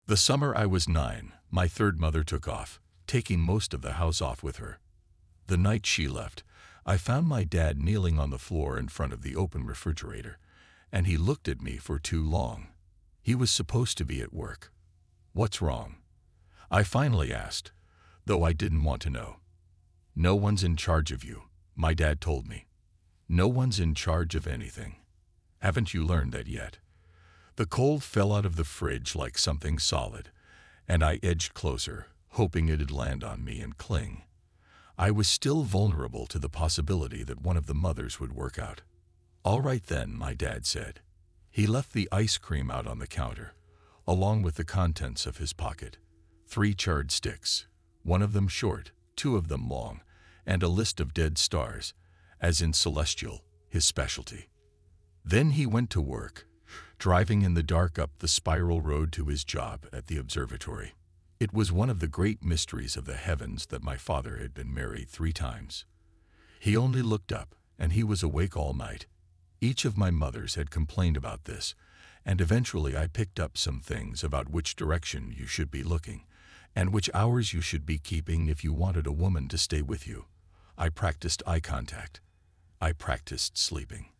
The summer I was 9, my third mother took off, taking most of the house off with her. The night she left, I found my dad kneeling on the floor in front of the open refrigerator, and he looked at me for too long. He was supposed to be at work. "What's wrong?" I finally asked, though I didn't want to know. "No one's in charge of you," my dad told me. "No one's in charge of anything. Haven't you learned that yet?" The cold fell out of the fridge like something solid, and I edged closer, hoping it'd land on me and cling. I was still vulnerable to the possibility that one of the mothers would work out. "All right then," my dad said. He left the ice cream out on the counter, along with the contents of his pocket. 3 charred sticks, one of them short, 2 of them long, and a list of dead stars, as in celestial, his specialty. Then he went to work, driving in the dark up the spiral road to his job at the observatory. It was one of the great mysteries of the heavens that my father had been married 3 times. He only looked up, and he was awake all night. Each of my mothers had complained about this, and eventually I picked up some things about which direction you should be looking, and which hours you should be keeping if you wanted a woman to stay with you. I practiced eye contact. I practiced sleeping.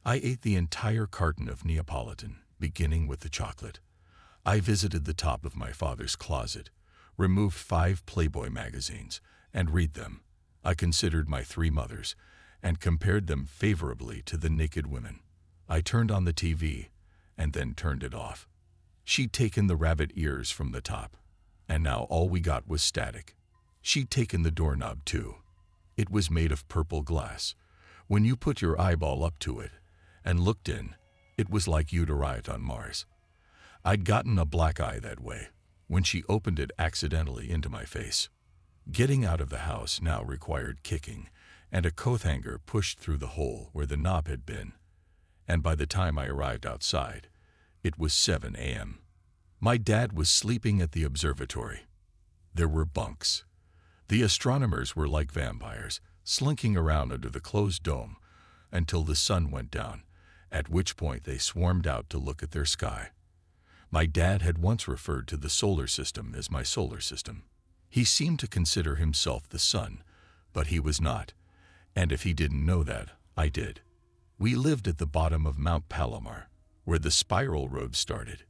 I ate the entire carton of Neapolitan, beginning with the chocolate. I visited the top of my father's closet, removed 5 Playboy magazines, and read them. I considered my 3 mothers, and compared them favorably to the naked women. I turned on the TV, and then turned it off. She'd taken the rabbit ears from the top, and now all we got was static. She'd taken the doorknob too. It was made of purple glass. When you put your eyeball up to it and looked in, it was like you'd arrived on Mars. I'd gotten a black eye that way, when she opened it accidentally into my face. Getting out of the house now required kicking, and a coat hanger pushed through the hole where the knob had been. And by the time I arrived outside, it was 7 a.m. My dad was sleeping at the observatory. There were bunks. The astronomers were like vampires, slinking around under the closed dome until the sun went down, at which point they swarmed out to look at their sky. My dad had once referred to the solar system as my solar system. He seemed to consider himself the sun, but he was not, and if he didn't know that, I did. We lived at the bottom of Mount Palomar, where the spiral road started.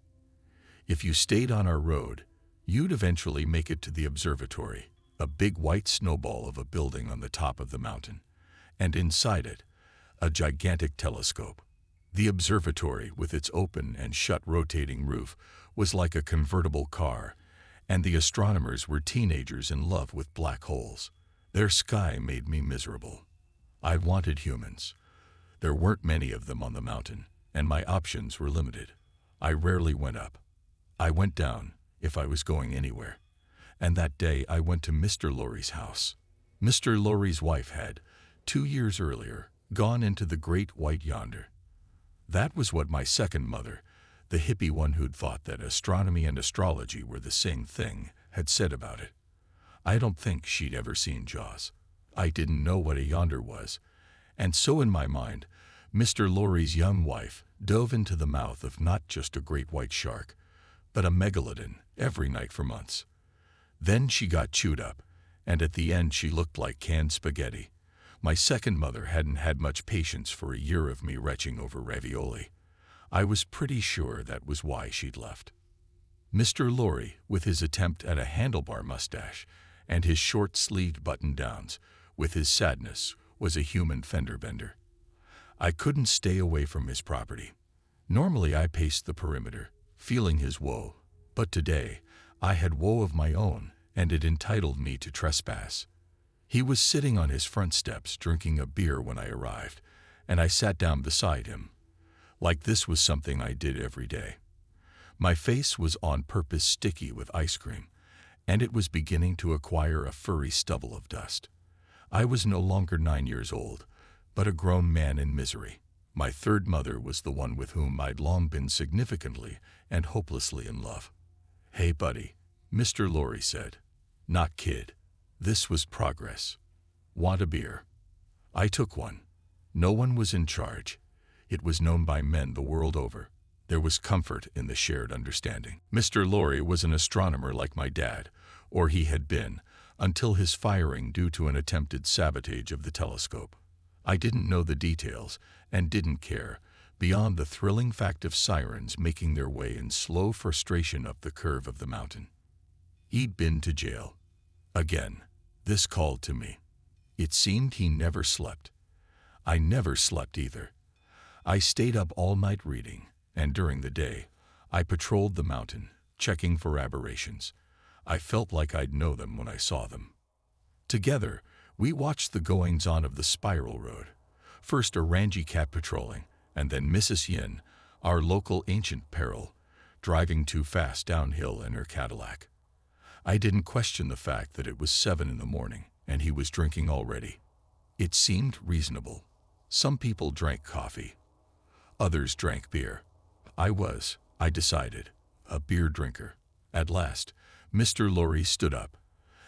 If you stayed on our road, you'd eventually make it to the observatory, a big white snowball of a building on the top of the mountain, and inside it, a gigantic telescope. The observatory, with its open and shut rotating roof, was like a convertible car, and the astronomers were teenagers in love with black holes. Their sky made me miserable. I wanted humans. There weren't many of them on the mountain, and my options were limited. I rarely went up. I went down, if I was going anywhere. And that day I went to Mr. Lorry's house. Mr. Lorry's wife had, 2 years earlier, gone into the great white yonder. That was what my second mother, the hippie one who'd thought that astronomy and astrology were the same thing, had said about it. I don't think she'd ever seen Jaws. I didn't know what a yonder was, and so in my mind, Mr. Lorry's young wife dove into the mouth of not just a great white shark, but a megalodon every night for months. Then she got chewed up, and at the end she looked like canned spaghetti. My second mother hadn't had much patience for a year of me retching over ravioli. I was pretty sure that was why she'd left. Mr. Lorry, with his attempt at a handlebar mustache and his short-sleeved button-downs, with his sadness, was a human fender-bender. I couldn't stay away from his property. Normally I paced the perimeter, feeling his woe, but today I had woe of my own, and it entitled me to trespass. He was sitting on his front steps drinking a beer when I arrived, and I sat down beside him. Like this was something I did every day. My face was on purpose sticky with ice cream, and it was beginning to acquire a furry stubble of dust. I was no longer 9 years old, but a grown man in misery. My third mother was the one with whom I'd long been significantly and hopelessly in love. "Hey, buddy," Mr. Lorry said. "Not kid. This was progress. Want a beer?" I took one. No one was in charge. It was known by men the world over. There was comfort in the shared understanding. Mr. Lorry was an astronomer like my dad, or he had been, until his firing due to an attempted sabotage of the telescope. I didn't know the details and didn't care, beyond the thrilling fact of sirens making their way in slow frustration up the curve of the mountain. He'd been to jail. Again, this called to me. It seemed he never slept. I never slept either. I stayed up all night reading, and during the day, I patrolled the mountain, checking for aberrations. I felt like I'd know them when I saw them. Together, we watched the goings-on of the spiral road. First a rangy cat patrolling, and then Mrs. Yin, our local ancient peril, driving too fast downhill in her Cadillac. I didn't question the fact that it was 7 in the morning, and he was drinking already. It seemed reasonable. Some people drank coffee. Others drank beer. I decided, a beer drinker. At last, Mr. Lorry stood up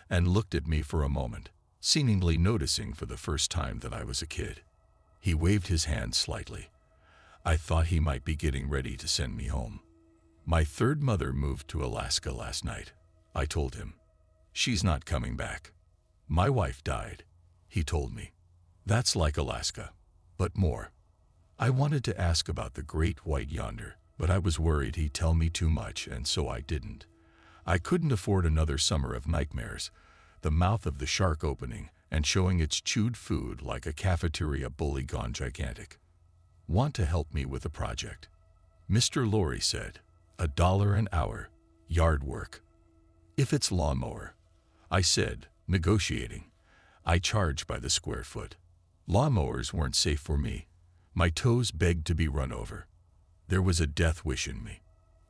and looked at me for a moment, seemingly noticing for the first time that I was a kid. He waved his hand slightly. I thought he might be getting ready to send me home. My third mother moved to Alaska last night, I told him. She's not coming back. My wife died, he told me. That's like Alaska, but more. I wanted to ask about the great white yonder, but I was worried he'd tell me too much, and so I didn't. I couldn't afford another summer of nightmares, the mouth of the shark opening and showing its chewed food like a cafeteria bully gone gigantic. Want to help me with a project? Mr. Lorry said, $1 an hour, yard work. If it's lawnmower, I said, negotiating. I charge by the square foot. Lawnmowers weren't safe for me. My toes begged to be run over. There was a death wish in me.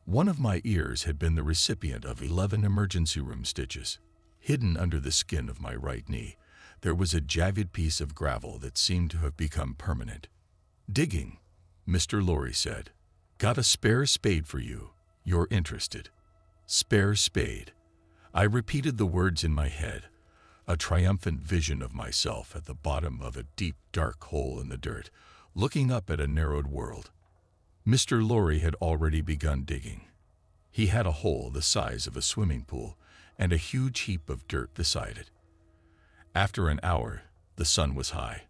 One of my ears had been the recipient of 11 emergency room stitches. Hidden under the skin of my right knee, there was a jagged piece of gravel that seemed to have become permanent. Digging, Mr. Lorry said. Got a spare spade for you. You're interested. Spare spade. I repeated the words in my head, a triumphant vision of myself at the bottom of a deep, dark hole in the dirt, looking up at a narrowed world. Mr. Lorry had already begun digging. He had a hole the size of a swimming pool and a huge heap of dirt beside it. After an hour, the sun was high,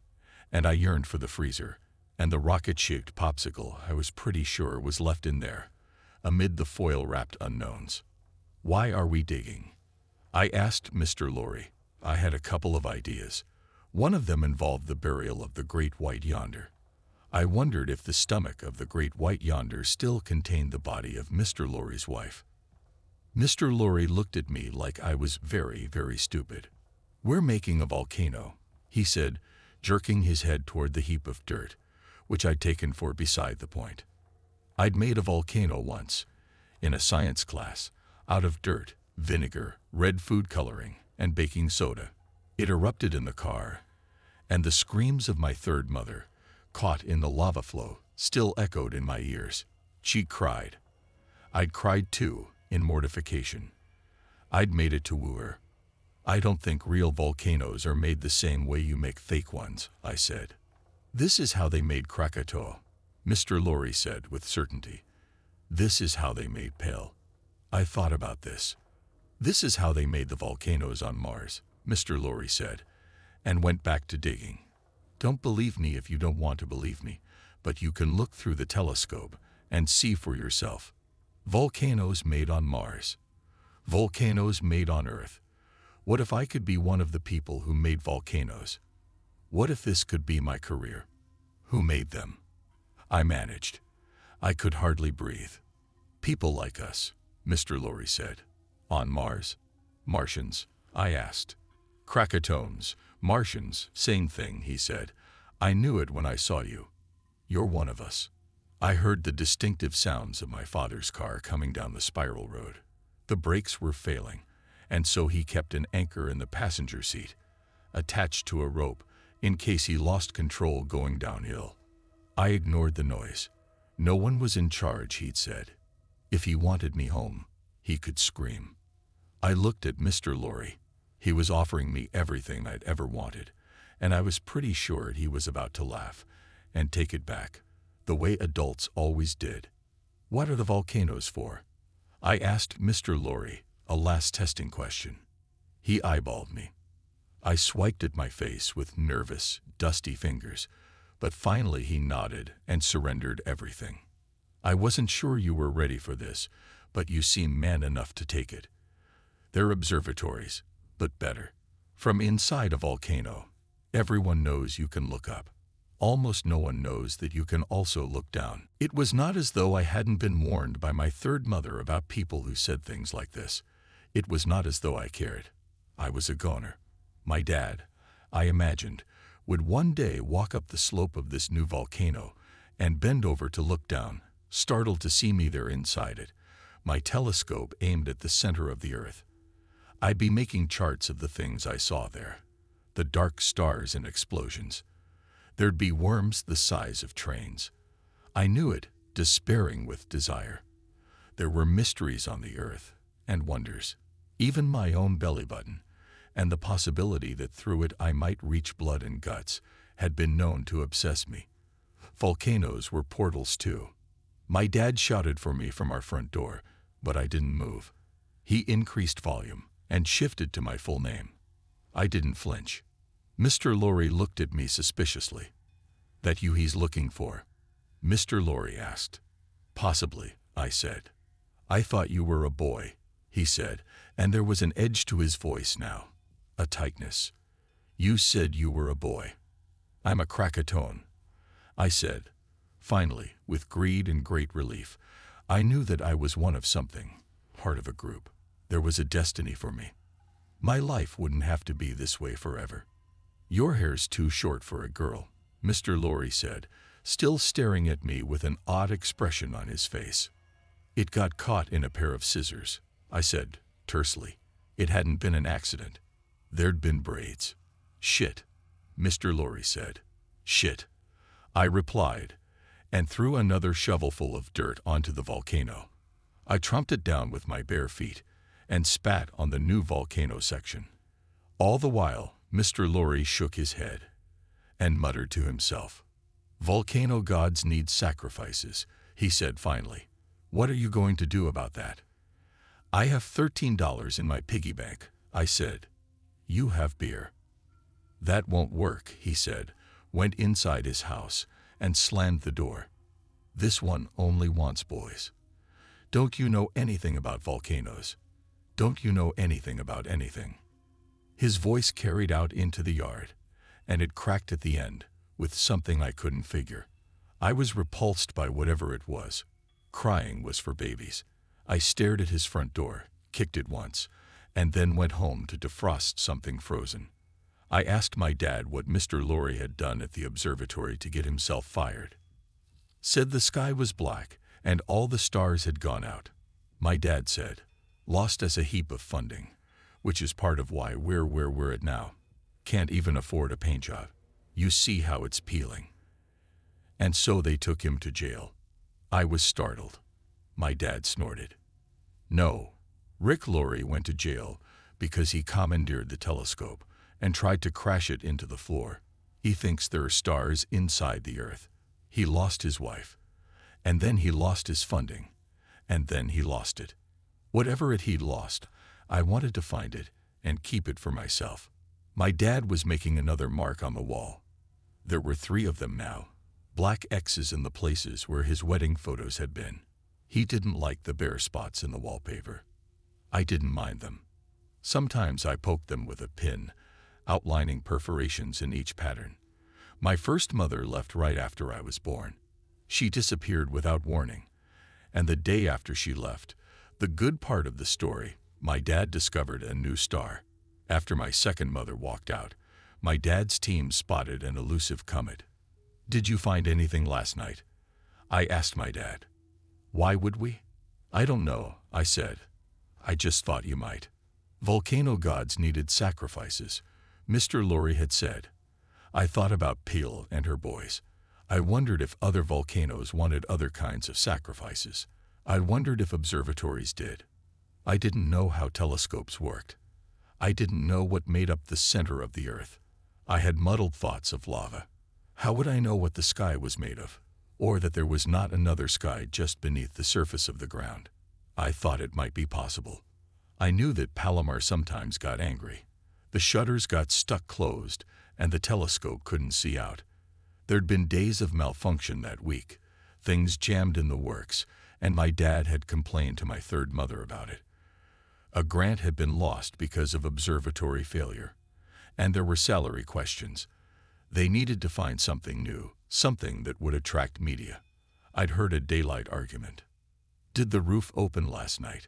and I yearned for the freezer and the rocket-shaped popsicle I was pretty sure was left in there, amid the foil-wrapped unknowns. Why are we digging? I asked Mr. Lorry. I had a couple of ideas. One of them involved the burial of the great white yonder. I wondered if the stomach of the great white yonder still contained the body of Mr. Lorry's wife. Mr. Lorry looked at me like I was very, very stupid. We're making a volcano, he said, jerking his head toward the heap of dirt, which I'd taken for beside the point. I'd made a volcano once, in a science class, out of dirt, vinegar, red food coloring, and baking soda. It erupted in the car, and the screams of my third mother, caught in the lava flow, still echoed in my ears. She cried. I'd cried too, in mortification. I'd made it to woo her. I don't think real volcanoes are made the same way you make fake ones, I said. This is how they made Krakatoa, Mr. Lorry said with certainty. This is how they made Pale. I thought about this. This is how they made the volcanoes on Mars, Mr. Lorry said, and went back to digging. Don't believe me if you don't want to believe me, but you can look through the telescope and see for yourself. Volcanoes made on Mars. Volcanoes made on Earth. What if I could be one of the people who made volcanoes? What if this could be my career? Who made them? I managed. I could hardly breathe. People like us, Mr. Lorry said. On Mars? Martians? I asked. Krakatoans, Martians, same thing, he said. I knew it when I saw you. You're one of us. I heard the distinctive sounds of my father's car coming down the spiral road. The brakes were failing, and so he kept an anchor in the passenger seat, attached to a rope in case he lost control going downhill. I ignored the noise. No one was in charge, he'd said. If he wanted me home, he could scream. I looked at Mr. Lorry. He was offering me everything I'd ever wanted, and I was pretty sure he was about to laugh and take it back, the way adults always did. What are the volcanoes for? I asked Mr. Lorry, a last testing question. He eyeballed me. I swiped at my face with nervous, dusty fingers, but finally he nodded and surrendered everything. I wasn't sure you were ready for this, but you seem man enough to take it. They're observatories, but better. From inside a volcano, everyone knows you can look up. Almost no one knows that you can also look down. It was not as though I hadn't been warned by my third mother about people who said things like this. It was not as though I cared. I was a goner. My dad, I imagined, would one day walk up the slope of this new volcano and bend over to look down, startled to see me there inside it, my telescope aimed at the center of the earth. I'd be making charts of the things I saw there, the dark stars and explosions. There'd be worms the size of trains. I knew it, despairing with desire. There were mysteries on the earth, and wonders, even my own belly button, and the possibility that through it I might reach blood and guts had been known to obsess me. Volcanoes were portals too. My dad shouted for me from our front door, but I didn't move. He increased volume and shifted to my full name. I didn't flinch. Mr. Lorry looked at me suspiciously. That you he's looking for? Mr. Lorry asked. Possibly, I said. I thought you were a boy, he said, and there was an edge to his voice now, a tightness. You said you were a boy. I'm a Krakatoan, I said. Finally, with greed and great relief, I knew that I was one of something, part of a group. There was a destiny for me. My life wouldn't have to be this way forever. Your hair's too short for a girl, Mr. Lorry said, still staring at me with an odd expression on his face. It got caught in a pair of scissors, I said, tersely. It hadn't been an accident. There'd been braids. Shit, Mr. Lorry said. Shit, I replied, and threw another shovelful of dirt onto the volcano. I trumped it down with my bare feet and spat on the new volcano section. All the while, Mr. Lorry shook his head and muttered to himself. Volcano gods need sacrifices, he said finally. What are you going to do about that? I have $13 in my piggy bank, I said. You have beer. That won't work, he said, went inside his house and slammed the door. This one only wants boys. Don't you know anything about volcanoes? Don't you know anything about anything? His voice carried out into the yard, and it cracked at the end with something I couldn't figure. I was repulsed by whatever it was. Crying was for babies. I stared at his front door, kicked it once, and then went home to defrost something frozen. I asked my dad what Mr. Lorry had done at the observatory to get himself fired. Said the sky was black and all the stars had gone out. My dad said, lost as a heap of funding, which is part of why we're where we're at now. Can't even afford a paint job. You see how it's peeling. And so they took him to jail. I was startled. My dad snorted. No, Rick Lorry went to jail because he commandeered the telescope and tried to crash it into the floor. He thinks there are stars inside the earth. He lost his wife. And then he lost his funding. And then he lost it. Whatever it he'd lost, I wanted to find it and keep it for myself. My dad was making another mark on the wall. There were 3 of them now, black X's in the places where his wedding photos had been. He didn't like the bare spots in the wallpaper. I didn't mind them. Sometimes I poked them with a pin, outlining perforations in each pattern. My first mother left right after I was born. She disappeared without warning, and the day after she left, the good part of the story, my dad discovered a new star. After my second mother walked out, my dad's team spotted an elusive comet. Did you find anything last night? I asked my dad. Why would we? I don't know, I said. I just thought you might. Volcano gods needed sacrifices, Mr. Lorry had said. I thought about Peel and her boys. I wondered if other volcanoes wanted other kinds of sacrifices. I wondered if observatories did. I didn't know how telescopes worked. I didn't know what made up the center of the earth. I had muddled thoughts of lava. How would I know what the sky was made of? or that there was not another sky just beneath the surface of the ground. I thought it might be possible. I knew that Palomar sometimes got angry. The shutters got stuck closed, and the telescope couldn't see out. There'd been days of malfunction that week, things jammed in the works, and my dad had complained to my third mother about it. A grant had been lost because of observatory failure, and there were salary questions. They needed to find something new, something that would attract media. I'd heard a daylight argument. "Did the roof open last night?"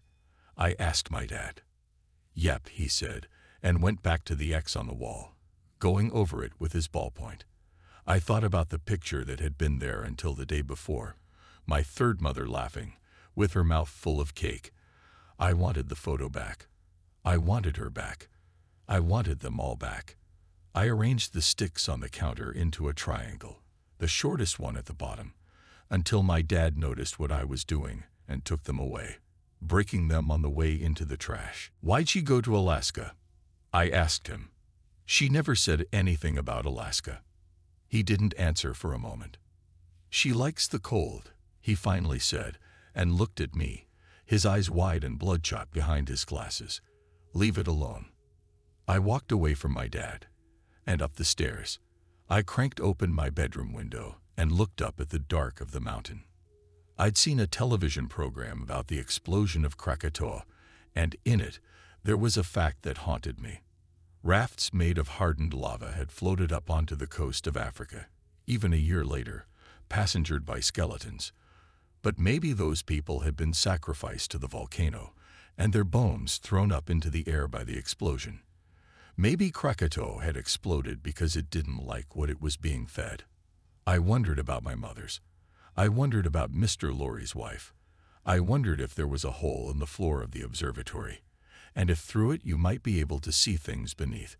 I asked my dad. "Yep," he said, and went back to the X on the wall, going over it with his ballpoint. I thought about the picture that had been there until the day before, my third mother laughing, with her mouth full of cake. I wanted the photo back. I wanted her back. I wanted them all back. I arranged the sticks on the counter into a triangle, the shortest one at the bottom, until my dad noticed what I was doing and took them away, breaking them on the way into the trash. "Why'd she go to Alaska?" I asked him. "She never said anything about Alaska." He didn't answer for a moment. "She likes the cold," he finally said, and looked at me, his eyes wide and bloodshot behind his glasses. "Leave it alone." I walked away from my dad, and up the stairs. I cranked open my bedroom window and looked up at the dark of the mountain. I'd seen a television program about the explosion of Krakatoa, and in it, there was a fact that haunted me. Rafts made of hardened lava had floated up onto the coast of Africa, even a year later, passengered by skeletons. But maybe those people had been sacrificed to the volcano, and their bones thrown up into the air by the explosion. Maybe Krakatoa had exploded because it didn't like what it was being fed. I wondered about my mother's. I wondered about Mr. Lorry's wife. I wondered if there was a hole in the floor of the observatory, and if through it you might be able to see things beneath.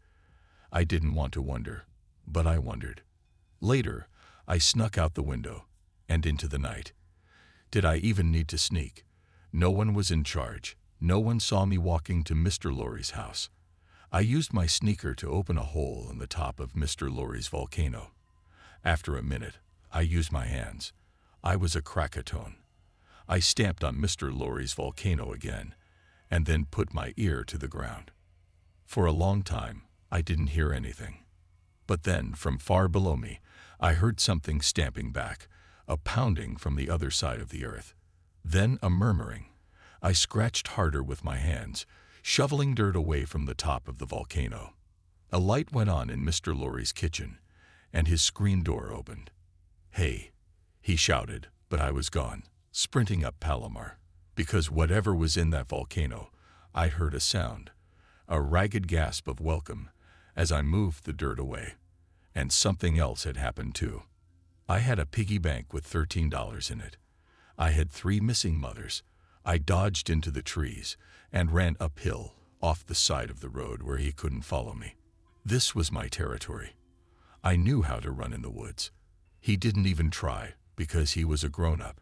I didn't want to wonder, but I wondered. Later, I snuck out the window and into the night. Did I even need to sneak? No one was in charge. No one saw me walking to Mr. Lorry's house. I used my sneaker to open a hole in the top of Mr. Lorry's volcano. After a minute, I used my hands. I was a Krakatoan. I stamped on Mr. Lorry's volcano again, and then put my ear to the ground. For a long time, I didn't hear anything. But then, from far below me, I heard something stamping back, a pounding from the other side of the earth. Then a murmuring. I scratched harder with my hands, shoveling dirt away from the top of the volcano. A light went on in Mr. Lorry's kitchen, and his screen door opened. "Hey," he shouted, but I was gone, sprinting up Palomar. Because whatever was in that volcano, I heard a sound, a ragged gasp of welcome, as I moved the dirt away. And something else had happened too. I had a piggy bank with $13 in it. I had 3 missing mothers. I dodged into the trees and ran uphill, off the side of the road where he couldn't follow me. This was my territory. I knew how to run in the woods. He didn't even try, because he was a grown-up.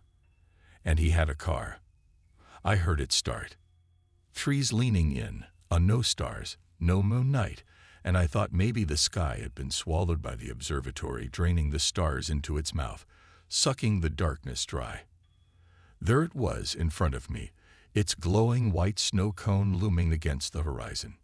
And he had a car. I heard it start. Trees leaning in, no stars, no moon night, and I thought maybe the sky had been swallowed by the observatory, draining the stars into its mouth, sucking the darkness dry. There it was in front of me, its glowing white snow cone looming against the horizon.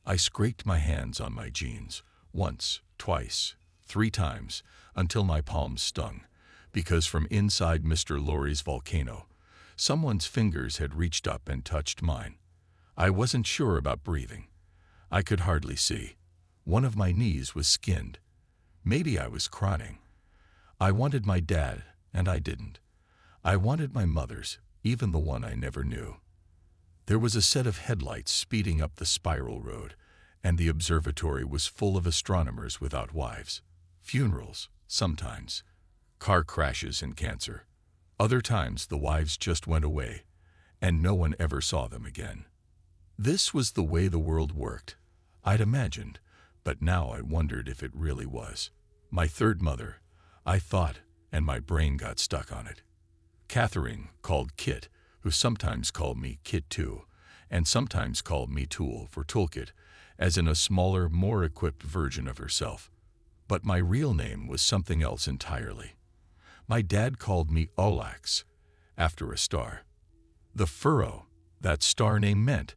I scraped my hands on my jeans, once, twice, 3 times, until my palms stung, because from inside Mr. Lorry's volcano, someone's fingers had reached up and touched mine. I wasn't sure about breathing. I could hardly see. One of my knees was skinned. Maybe I was crying. I wanted my dad, and I didn't. I wanted my mother's, even the one I never knew. There was a set of headlights speeding up the spiral road, and the observatory was full of astronomers without wives. Funerals, sometimes. Car crashes and cancer. Other times the wives just went away, and no one ever saw them again. This was the way the world worked, I'd imagined, but now I wondered if it really was. My third mother, I thought, and my brain got stuck on it. Catherine, called Kit, who sometimes called me Kit too, and sometimes called me Tool for toolkit, as in a smaller, more equipped version of herself. But my real name was something else entirely. My dad called me Olax, after a star. The furrow, that star name meant,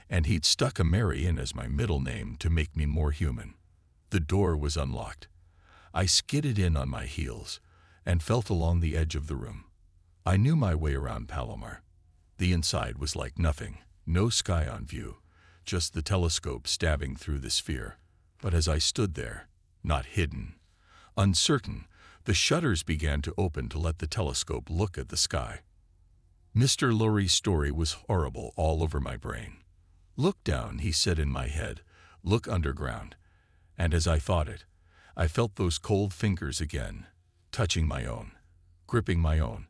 and he'd stuck a Mary in as my middle name to make me more human. The door was unlocked. I skidded in on my heels and felt along the edge of the room. I knew my way around Palomar. The inside was like nothing, no sky on view, just the telescope stabbing through the sphere. But as I stood there, not hidden, uncertain, the shutters began to open to let the telescope look at the sky. Mr. Lorry's story was horrible all over my brain. "Look down," he said in my head. "Look underground." And as I thought it, I felt those cold fingers again, touching my own, gripping my own,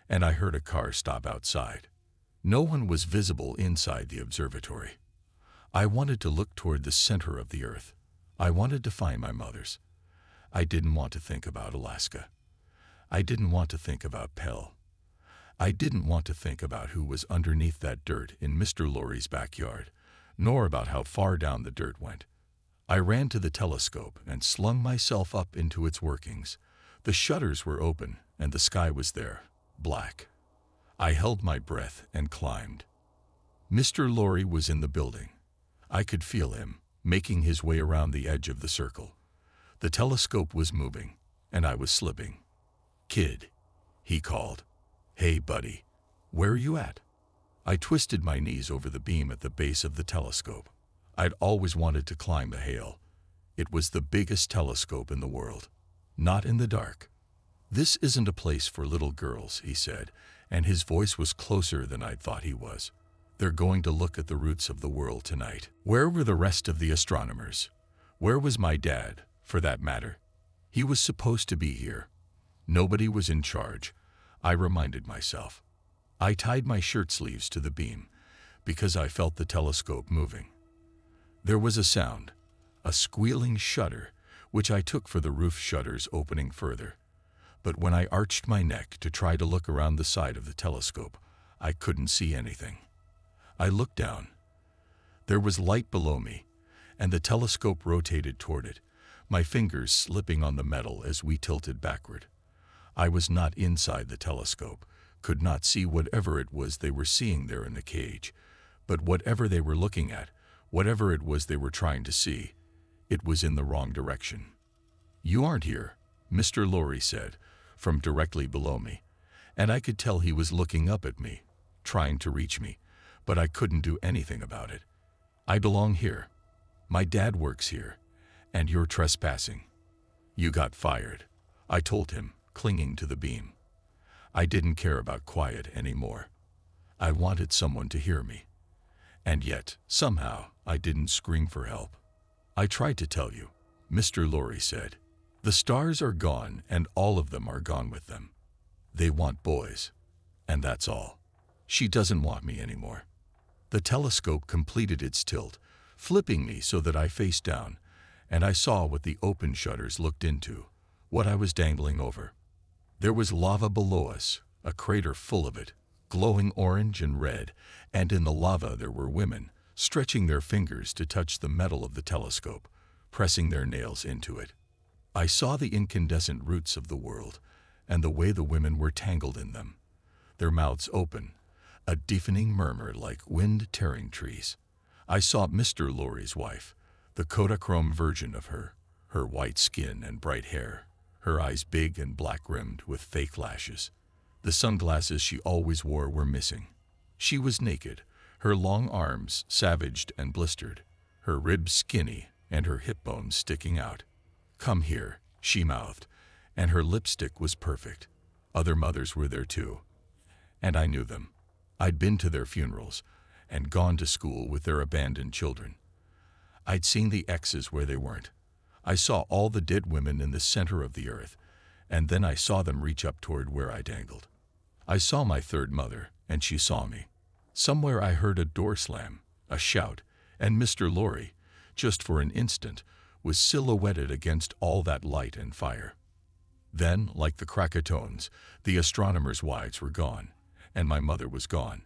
and I heard a car stop outside. No one was visible inside the observatory. I wanted to look toward the center of the earth. I wanted to find my mother's. I didn't want to think about Alaska. I didn't want to think about Pell. I didn't want to think about who was underneath that dirt in Mr. Lorry's backyard, nor about how far down the dirt went. I ran to the telescope and slung myself up into its workings. The shutters were open and the sky was there, black. I held my breath and climbed. Mr. Lorry was in the building. I could feel him, making his way around the edge of the circle. The telescope was moving, and I was slipping. "Kid," he called. "Hey, buddy, where are you at?" I twisted my knees over the beam at the base of the telescope. I'd always wanted to climb the Hale. It was the biggest telescope in the world. Not in the dark. "This isn't a place for little girls," he said, and his voice was closer than I'd thought he was. "They're going to look at the roots of the world tonight." Where were the rest of the astronomers? Where was my dad, for that matter? He was supposed to be here. Nobody was in charge, I reminded myself. I tied my shirt sleeves to the beam, because I felt the telescope moving. There was a sound, a squealing shudder, which I took for the roof shutters opening further. But when I arched my neck to try to look around the side of the telescope, I couldn't see anything. I looked down. There was light below me, and the telescope rotated toward it, my fingers slipping on the metal as we tilted backward. I was not inside the telescope, could not see whatever it was they were seeing there in the cage, but whatever they were looking at, whatever it was they were trying to see, it was in the wrong direction. "You aren't here," Mr. Lorry said, from directly below me, and I could tell he was looking up at me, trying to reach me, but I couldn't do anything about it. "I belong here. My dad works here, and you're trespassing. You got fired," I told him, clinging to the beam. I didn't care about quiet anymore. I wanted someone to hear me. And yet, somehow, I didn't scream for help. "I tried to tell you," Mr. Lorry said. "The stars are gone, and all of them are gone with them. They want boys, and that's all. She doesn't want me anymore." The telescope completed its tilt, flipping me so that I faced down, and I saw what the open shutters looked into, what I was dangling over. There was lava below us, a crater full of it, glowing orange and red, and in the lava there were women, stretching their fingers to touch the metal of the telescope, pressing their nails into it. I saw the incandescent roots of the world, and the way the women were tangled in them, their mouths open, a deafening murmur like wind tearing trees. I saw Mr. Lorry's wife, the Kodachrome version of her white skin and bright hair, her eyes big and black-rimmed with fake lashes. The sunglasses she always wore were missing. She was naked, her long arms savaged and blistered, her ribs skinny and her hip bones sticking out. "Come here," she mouthed, and her lipstick was perfect. Other mothers were there too, and I knew them. I'd been to their funerals and gone to school with their abandoned children. I'd seen the X's where they weren't. I saw all the dead women in the center of the earth, and then I saw them reach up toward where I dangled. I saw my third mother, and she saw me. Somewhere I heard a door slam, a shout, and Mr. Lorry, just for an instant, was silhouetted against all that light and fire. Then, like the Krakatoans, the astronomers' wives were gone, and my mother was gone,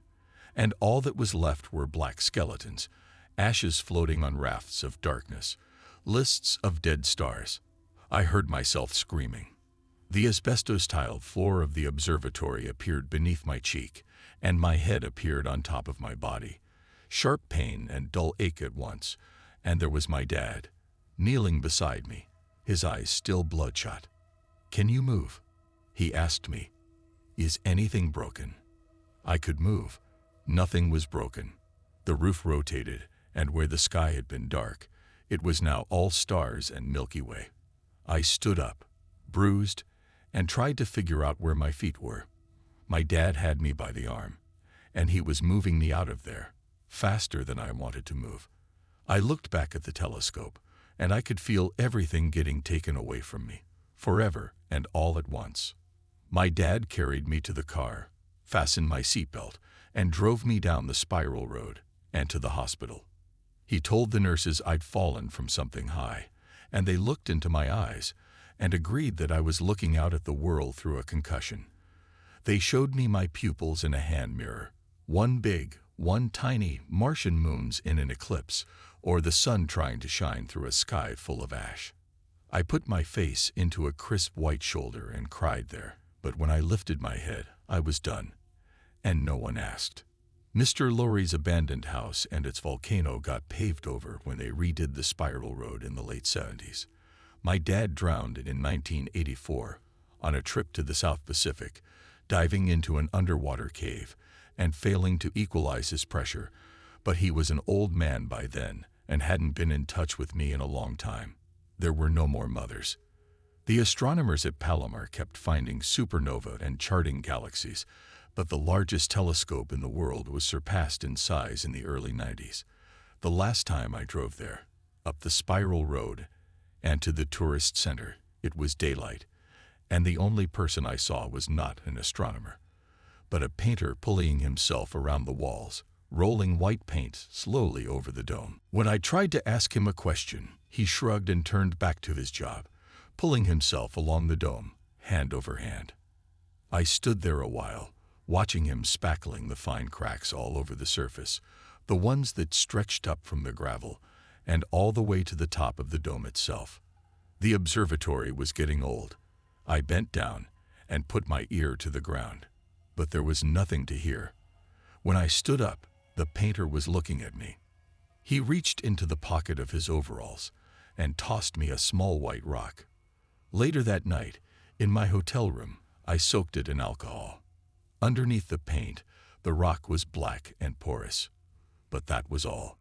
and all that was left were black skeletons, ashes floating on rafts of darkness, lists of dead stars. I heard myself screaming. The asbestos-tiled floor of the observatory appeared beneath my cheek, and my head appeared on top of my body. Sharp pain and dull ache at once, and there was my dad, kneeling beside me, his eyes still bloodshot. "Can you move?" he asked me. "Is anything broken?" I could move. Nothing was broken. The roof rotated, and where the sky had been dark, it was now all stars and Milky Way. I stood up, bruised, and tried to figure out where my feet were. My dad had me by the arm, and he was moving me out of there, faster than I wanted to move. I looked back at the telescope, and I could feel everything getting taken away from me, forever and all at once. My dad carried me to the car, fastened my seatbelt, and drove me down the spiral road and to the hospital. He told the nurses I'd fallen from something high, and they looked into my eyes and agreed that I was looking out at the world through a concussion. They showed me my pupils in a hand mirror, one big, one tiny, Martian moons in an eclipse, or the sun trying to shine through a sky full of ash. I put my face into a crisp white shoulder and cried there, but when I lifted my head, I was done, and no one asked. Mr. Lorry's abandoned house and its volcano got paved over when they redid the spiral road in the late 70s. My dad drowned in 1984 on a trip to the South Pacific, diving into an underwater cave and failing to equalize his pressure, but he was an old man by then and hadn't been in touch with me in a long time. There were no more mothers. The astronomers at Palomar kept finding supernova and charting galaxies, but the largest telescope in the world was surpassed in size in the early 90s. The last time I drove there, up the spiral road, and to the tourist center, it was daylight, and the only person I saw was not an astronomer, but a painter pulling himself around the walls, rolling white paint slowly over the dome. When I tried to ask him a question, he shrugged and turned back to his job, pulling himself along the dome, hand over hand. I stood there a while, watching him spackling the fine cracks all over the surface, the ones that stretched up from the gravel, and all the way to the top of the dome itself. The observatory was getting old. I bent down and put my ear to the ground, but there was nothing to hear. When I stood up, the painter was looking at me. He reached into the pocket of his overalls and tossed me a small white rock. Later that night, in my hotel room, I soaked it in alcohol. Underneath the paint, the rock was black and porous, but that was all.